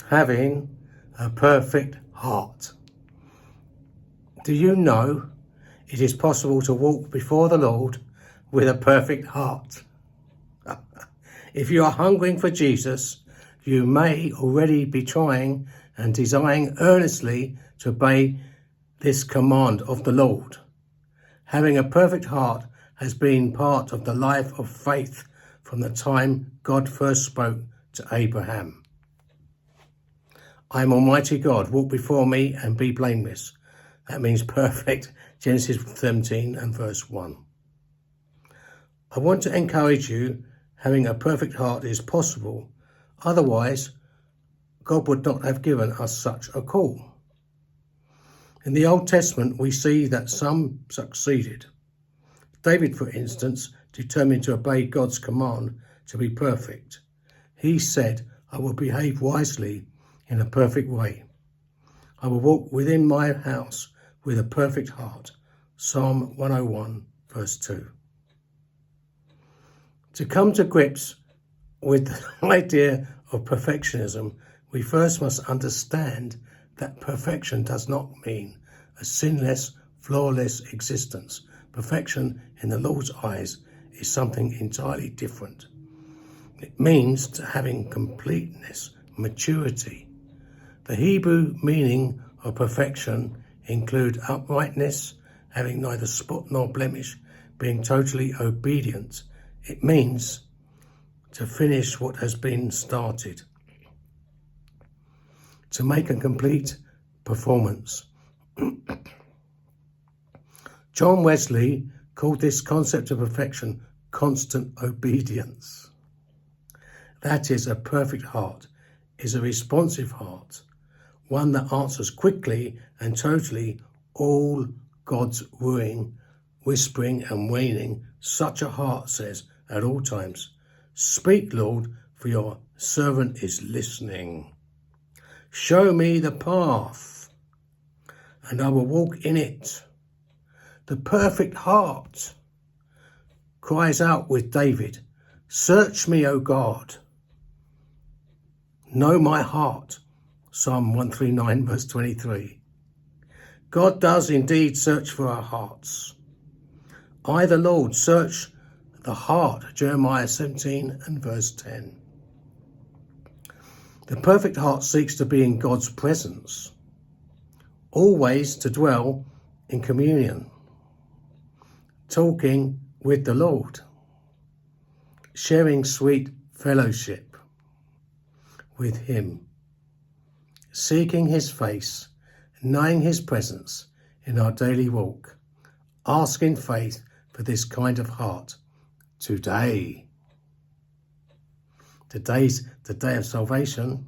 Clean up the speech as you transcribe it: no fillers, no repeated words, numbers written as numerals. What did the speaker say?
having a perfect heart. Do you know it is possible to walk before the Lord with a perfect heart? If you are hungering for Jesus, you may already be trying and desiring earnestly to obey this command of the Lord. Having a perfect heart has been part of the life of faith from the time God first spoke to Abraham. I am Almighty God, walk before me and be blameless. That means perfect, Genesis 17 and verse 1. I want to encourage you, having a perfect heart is possible. Otherwise, God would not have given us such a call. In the Old Testament, we see that some succeeded. David, for instance, determined to obey God's command to be perfect. He said, I will behave wisely in a perfect way. I will walk within my house with a perfect heart. Psalm 101, verse 2. To come to grips with the idea of perfectionism, we first must understand that perfection does not mean a sinless, flawless existence. Perfection in the Lord's eyes is something entirely different. It means having completeness, maturity. The Hebrew meaning of perfection include uprightness, having neither spot nor blemish, being totally obedient. It means to finish what has been started, to make a complete performance. John Wesley called this concept of perfection constant obedience. That is, a perfect heart is a responsive heart, one that answers quickly and totally all God's wooing, whispering and waning. Such a heart says at all times, speak, Lord, for your servant is listening. Show me the path, and I will walk in it. The perfect heart cries out with David, search me, O God. Know my heart. Psalm 139, verse 23. God does indeed search for our hearts. I, the Lord, search the heart. Jeremiah 17 and verse 10. The perfect heart seeks to be in God's presence, always to dwell in communion, talking with the Lord, sharing sweet fellowship with him, seeking his face, knowing his presence in our daily walk. Ask in faith for this kind of heart today. Today's the day of salvation.